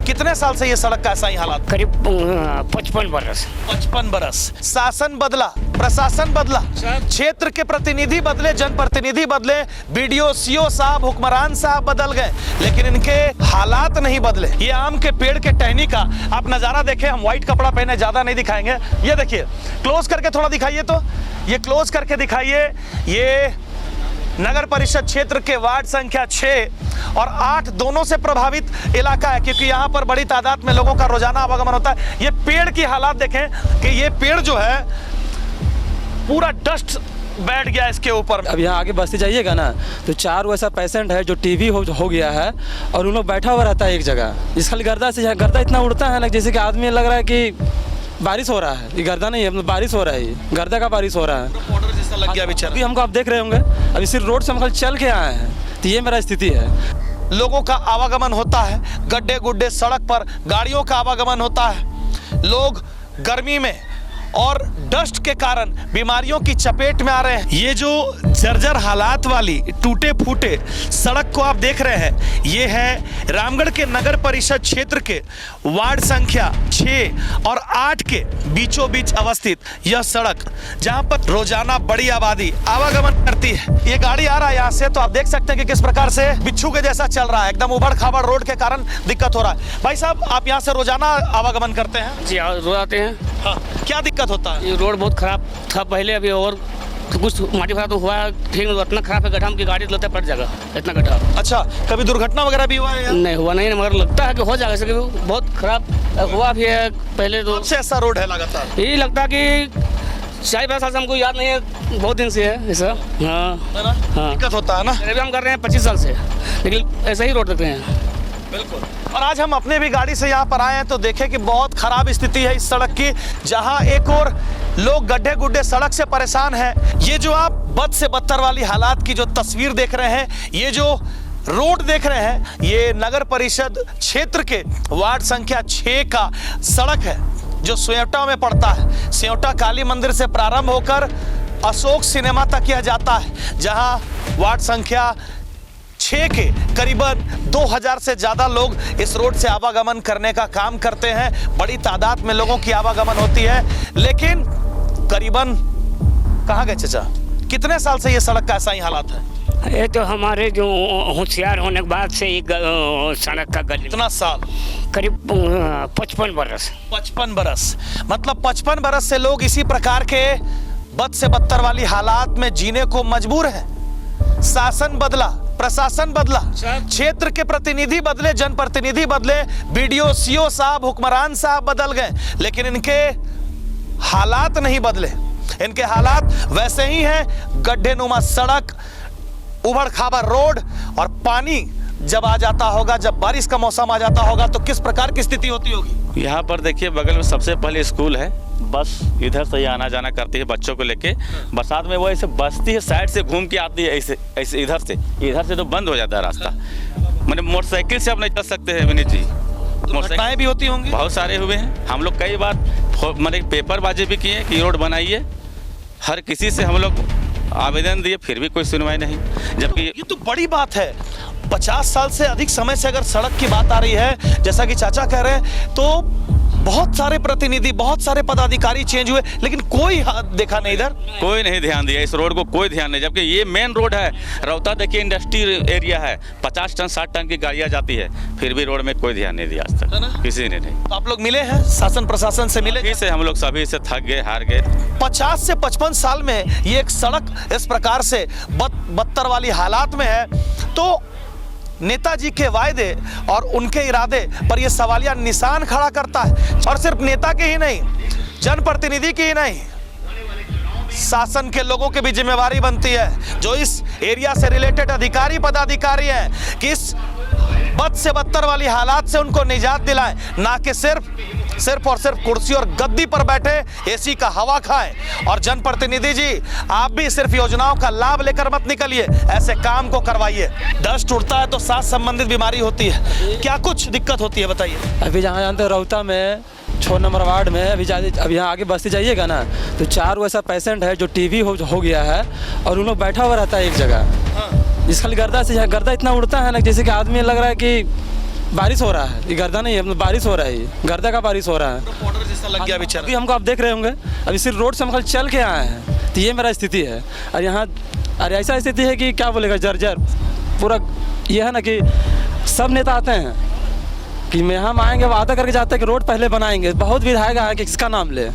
कितने साल से ये सड़क का ऐसा ही हालात? करीब 55 बरस। 55 बरस। शासन बदला, प्रशासन बदला, क्षेत्र के प्रतिनिधि बदले, जनप्रतिनिधि बदले, बीडीओ सीओ साहब, हुक्मरान साहब बदल गए, लेकिन इनके हालात नहीं बदले। ये आम के पेड़ के टहनी का आप नजारा देखें। हम व्हाइट कपड़ा पहने, ज्यादा नहीं दिखाएंगे। ये देखिए, क्लोज करके थोड़ा दिखाइए, तो ये क्लोज करके दिखाइए। ये नगर परिषद क्षेत्र के वार्ड संख्या 6 और 8 दोनों से प्रभावित इलाका है, क्योंकि यहाँ पर बड़ी तादाद में लोगों का रोजाना आवागमन होता है। ये पेड़ की हालात देखें कि ये पेड़ जो है पूरा डस्ट बैठ गया इसके ऊपर। अब यहाँ आगे बसते जाइएगा ना, तो 4 ऐसा पेशेंट है जो टीबी हो गया है और उन लोग बैठा हुआ रहता है एक जगह। इस खाली गर्दा से गर्दा इतना उड़ता है ना, जैसे कि आदमी लग रहा है कि बारिश हो रहा है। ये गर्दा नहीं है, बारिश हो रहा है, गर्दा का बारिश हो रहा है। पाउडर जैसा लग गया बेचारा। अभी हमको आप देख रहे होंगे, अभी सिर्फ रोड से हम कल चल के आए हैं, तो ये मेरा स्थिति है। लोगों का आवागमन होता है, गड्ढे गुड्ढे सड़क पर गाड़ियों का आवागमन होता है। लोग गर्मी में और डस्ट के कारण बीमारियों की चपेट में आ रहे हैं। ये जो जर्जर हालात वाली टूटे फूटे सड़क को आप देख रहे हैं, ये है रामगढ़ के नगर परिषद क्षेत्र के वार्ड संख्या 6 और 8 के बीचों बीच अवस्थित यह सड़क, जहां पर रोजाना बड़ी आबादी आवागमन करती है। ये गाड़ी आ रहा है यहाँ से, तो आप देख सकते हैं कि किस प्रकार से बिच्छू के जैसा चल रहा है। एकदम उबड़ खाबड़ रोड के कारण दिक्कत हो रहा है। भाई साहब, आप यहाँ से रोजाना आवागमन करते हैं? जी रोज आते हैं। हाँ, क्या दिक्कत होता है? ये रोड बहुत खराब था पहले, अभी और कुछ माटी खराब तो हुआ है, ठीक नहीं, इतना खराब है गड्ढा की गाड़ी लगता है पड़ जाएगा, इतना गड्ढा। अच्छा, कभी दुर्घटना वगैरह भी हुआ है यहाँ? नहीं हुआ नहीं, मगर लगता है कि हो जाएगा, इसके बहुत खराब हुआ भी है पहले। तो सबसे ऐसा रोड है लगातार? यही लगता है कि 40-50 साल से, हमको याद नहीं है, बहुत दिन से है ऐसा। हाँ हाँ, दिक्कत होता है ना। अभी हम कर रहे हैं 25 साल से, लेकिन ऐसा ही रोड रखते हैं। बिल्कुल। और आज हम अपने भी गाड़ी से यहाँ पर आए हैं, तो देखें कि बहुत खराब स्थिति है इस सड़क की, जहाँ एक और लोग गड्ढे गुड्ढे सड़क से परेशान हैं। ये जो आप बद से बदतर वाली हालात की जो तस्वीर देख रहे हैं, ये जो रोड देख रहे हैं, ये नगर परिषद क्षेत्र के वार्ड संख्या 6 का सड़क है, जो सेवटा में पड़ता है। सेवटा काली मंदिर से प्रारंभ होकर अशोक सिनेमा तक यह जाता है, जहाँ वार्ड संख्या 6 के करीबन 2000 से ज़्यादा लोग इस रोड से आवागमन करने का काम करते हैं। बड़ी तादाद में लोगों की आवागमन होती है, लेकिन करीबन कहाँ गए चाचा, कितने साल से ये सड़क का ऐसा ही हालात है? ये तो हमारे जो होशियार होने के बाद से एक सड़क का गली। कितना साल? करीब 55 बरस। 55 बरस, मतलब 55 बरस से लोग इसी प्रकार के बद से बदतर वाली हालात में जीने को मजबूर है। शासन बदला, प्रशासन बदला, क्षेत्र के प्रतिनिधि बदले, जनप्रतिनिधि बदले, बीडीओ सीओ साहब, हुक्मरान साहब बदल गए, लेकिन इनके हालात नहीं बदले। इनके हालात वैसे ही हैं, गड्ढे नुमा सड़क, उबड़ खाबड़ रोड, और पानी जब आ जाता होगा, जब बारिश का मौसम आ जाता होगा, तो किस प्रकार की स्थिति होती होगी? यहाँ पर देखिए, बगल में सबसे पहले स्कूल है, बस इधर से ही आना जाना करती है बच्चों को लेके। बरसात में वो ऐसे बसती है, साइड से घूम के आती है, ऐसे ऐसे इधर से तो बंद हो जाता है रास्ता। मैंने मोटरसाइकिल से आप नहीं चल सकते हैं विनीत जी। घटनाएं भी होती होंगी? बहुत सारे हुए हैं। हम लोग कई बार मैंने पेपरबाजी भी किए कि रोड बनाइए, हर किसी से हम लोग आवेदन दिए, फिर भी कोई सुनवाई नहीं। जबकि ये तो बड़ी बात है। 50 साल से अधिक समय से अगर सड़क की बात आ रही है, जैसा कि चाचा कह रहे हैं, तो बहुत सारे प्रतिनिधि, बहुत सारे पदाधिकारी चेंज हुए, लेकिन कोई देखा नहीं, इधर कोई नहीं ध्यान दिया, इस रोड को कोई ध्यान नहीं। जबकि ये मेन रोड है, रौता देखिए इंडस्ट्री एरिया है, 50 टन 60 टन की गाड़ियां जाती है, फिर भी रोड में कोई ध्यान नहीं दिया आज तक, किसी ने नहीं। तो आप लोग मिले हैं, शासन प्रशासन से मिले? से हम लोग सभी से थक गए, हार गए। 50 से 55 साल में ये एक सड़क इस प्रकार से बदतर वाली हालात में है, तो नेताजी के वायदे और उनके इरादे पर यह सवालिया निशान खड़ा करता है। और सिर्फ नेता के ही नहीं, जनप्रतिनिधि की ही नहीं, शासन के लोगों की भी जिम्मेवारी बनती है, जो इस एरिया से रिलेटेड अधिकारी पदाधिकारी हैं, कि इस बद से बदतर वाली हालात से उनको निजात दिलाएं, ना कि सिर्फ और सिर्फ कुर्सी और गद्दी पर बैठे एसी का हवा खाएं। और जनप्रतिनिधि जी, आप भी सिर्फ योजनाओं का लाभ लेकर मत निकलिए, ऐसे काम को करवाइए। डस्ट उड़ता है तो सांस संबंधित बीमारी होती है, क्या कुछ दिक्कत होती है बताइए? अभी जहाँ जानते हैं रौता में 6 नंबर वार्ड में, अभी यहाँ आगे बसते जाइएगा ना, तो 4 ऐसा पेशेंट है जो टीबी हो गया है और उन लोग बैठा हुआ रहता है एक जगह। इस खाली गर्दा से गर्दा इतना उड़ता है ना, जैसे कि आदमी लग रहा है कि बारिश हो रहा है, ये गर्दा नहीं है, बारिश हो रहा है, ये गर्दा का बारिश हो रहा है। पाउडर जैसा लग गया बेचारा। अभी हमको आप देख रहे होंगे, अभी सिर्फ रोड से हम कल चल के आए हैं, तो ये मेरा स्थिति है। और यहाँ अरे ऐसा स्थिति है कि क्या बोलेगा, जर्जर पूरा। ये है ना कि सब नेता आते हैं कि मैं हम आएंगे, वादा करके जाते हैं कि रोड पहले बनाएंगे। बहुत विधायक आए कि किसका नाम ले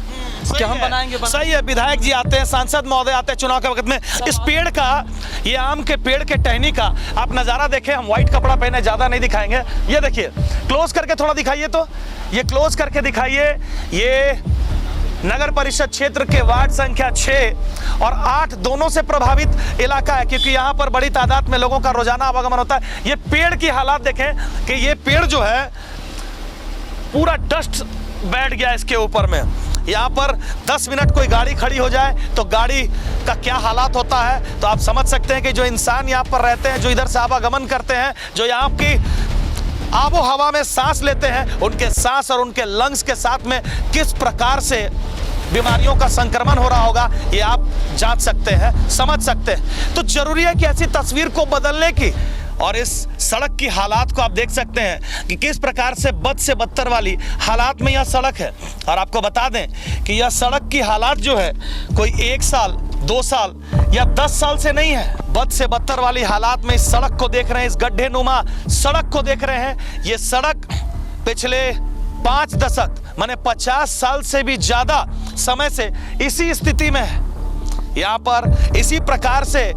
कि हम बनाएंगे। सही है, विधायक जी आते हैं, सांसद महोदय आते हैं चुनाव के वक्त में। इस पेड़ का, ये आम के पेड़ के टहनी का आप नज़ारा देखें। हम व्हाइट कपड़ा पहने, ज़्यादा नहीं दिखाएंगे। ये देखिए, क्लोज करके थोड़ा दिखाइए, तो ये क्लोज करके दिखाइए। ये नगर परिषद क्षेत्र के वार्ड संख्या 6 और 8 दोनों से प्रभावित इलाका है, क्योंकि यहाँ पर बड़ी तादाद में लोगों का रोजाना आवागमन होता है। ये पेड़ की हालात देखें कि ये पेड़ जो है पूरा डस्ट बैठ गया इसके ऊपर में। यहाँ पर 10 मिनट कोई गाड़ी खड़ी हो जाए तो गाड़ी का क्या हालात होता है, तो आप समझ सकते हैं कि जो इंसान यहाँ पर रहते हैं, जो इधर से आवागमन करते हैं, जो यहाँ की आबो हवा में सांस लेते हैं, उनके सांस और उनके लंग्स के साथ में किस प्रकार से बीमारियों का संक्रमण हो रहा होगा, ये आप जांच सकते हैं, समझ सकते हैं। तो जरूरी है कि ऐसी तस्वीर को बदलने की, और इस सड़क की हालात को आप देख सकते हैं कि किस प्रकार से बद से बदतर वाली हालात में यह सड़क है। और आपको बता दें कि यह सड़क की हालात जो है कोई 1 साल 2 साल या 10 साल से नहीं है। बद से बदतर वाली हालात में इस सड़क को देख रहे हैं, इस गड्ढे नुमा सड़क को देख रहे हैं। ये सड़क पिछले 5 दशक माने 50 साल से भी ज्यादा समय से इसी स्थिति में है। यहाँ पर इसी प्रकार से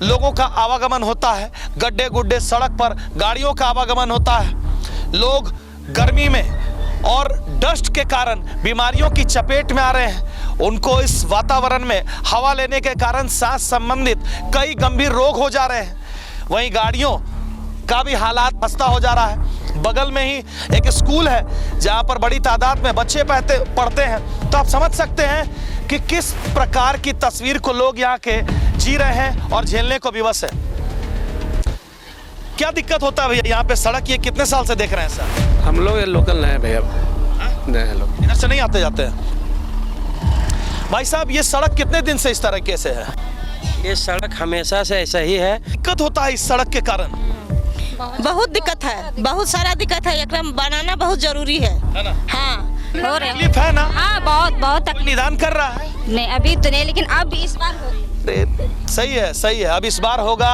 लोगों का आवागमन होता है, गड्ढे गुड्ढे सड़क पर गाड़ियों का आवागमन होता है। लोग गर्मी में और डस्ट के कारण बीमारियों की चपेट में आ रहे हैं। उनको इस वातावरण में हवा लेने के कारण सांस संबंधित कई गंभीर रोग हो जा रहे हैं। वहीं गाड़ियों का भी हालात खस्ता हो जा रहा है। बगल में ही एक स्कूल है जहां पर बड़ी तादाद में बच्चे पढ़ते हैं। तो आप समझ सकते हैं कि किस प्रकार की तस्वीर को लोग यहाँ के जी रहे हैं और झेलने को विवश है। क्या दिक्कत होता है भैया यहाँ पे सड़क? ये कितने साल से देख रहे हैं सर? हम लोग ये लोकल हैं भैया, नए लोग, इधर से नहीं आते जाते हैं। भाई साहब, ये सड़क कितने दिन से इस तरीके से है? ये सड़क हमेशा से ऐसा ही है। दिक्कत होता है इस सड़क के कारण? बहुत दिक्कत है, बहुत सारा दिक्कत है। एकदम बनाना बहुत जरूरी है ना? हाँ, हो रहा तकलीफ है ना? हाँ, बहुत कोई निदान कर रहा है? नहीं, अभी तो नहीं, लेकिन अब इस बार हो। सही है, सही है। अब इस बार होगा,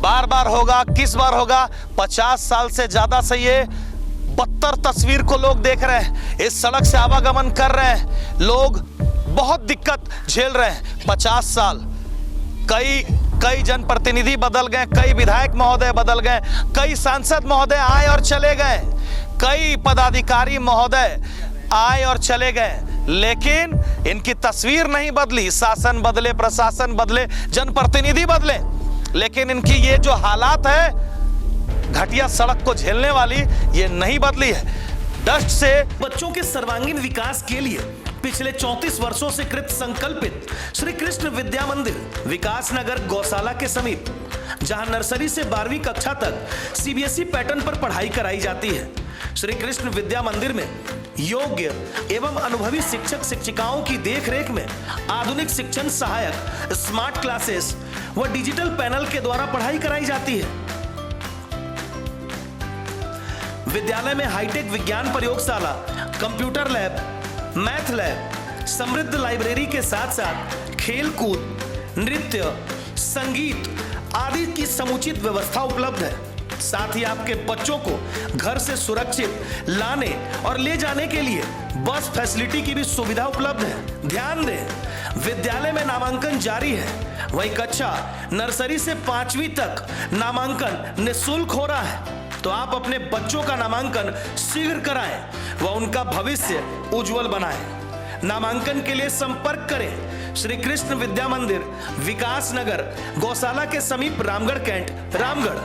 बार बार होगा, किस बार होगा? 50 साल से ज्यादा से ये बदतर तस्वीर को लोग देख रहे हैं। इस सड़क से आवागमन कर रहे हैं, लोग बहुत दिक्कत झेल रहे हैं। 50 साल कई जनप्रतिनिधि बदल गए, कई विधायक महोदय बदल गए, कई सांसद महोदय आए और चले गए, कई पदाधिकारी महोदय आए और चले गए, लेकिन इनकी तस्वीर नहीं बदली। शासन बदले, प्रशासन बदले, जनप्रतिनिधि बदले, लेकिन इनकी ये जो हालात है घटिया सड़क को झेलने वाली, ये नहीं बदली है। डस्ट से बच्चों के सर्वांगीण विकास के लिए पिछले 34 वर्षों से कृत संकल्पित श्री कृष्ण विद्या मंदिर विकास नगर गौशाला के समीप, जहां नर्सरी से 12वीं कक्षा तक सीबीएसई पैटर्न पर पढ़ाई कराई जाती है। श्री कृष्ण विद्या मंदिर में योग्य एवं अनुभवी शिक्षक शिक्षिकाओं की देखरेख में आधुनिक शिक्षण सहायक, स्मार्ट क्लासेस व डिजिटल पैनल के द्वारा पढ़ाई कराई जाती है। विद्यालय में हाईटेक विज्ञान प्रयोगशाला, कंप्यूटर लैब, मैथ लैब, समृद्ध लाइब्रेरी के साथ साथ खेल कूद, नृत्य, संगीत आदि की समुचित व्यवस्था उपलब्ध है। साथ ही आपके बच्चों को घर से सुरक्षित लाने और ले जाने के लिए बस फैसिलिटी की भी सुविधा उपलब्ध है। ध्यान दें, विद्यालय में नामांकन जारी है। वही कक्षा नर्सरी से 5वीं तक नामांकन निःशुल्क हो रहा है। तो आप अपने बच्चों का नामांकन शीघ्र कराएं व उनका भविष्य उज्जवल बनाएं। नामांकन के लिए संपर्क करें श्री कृष्ण विद्या मंदिर विकास नगर गौशाला के समीप, रामगढ़ कैंट, रामगढ़।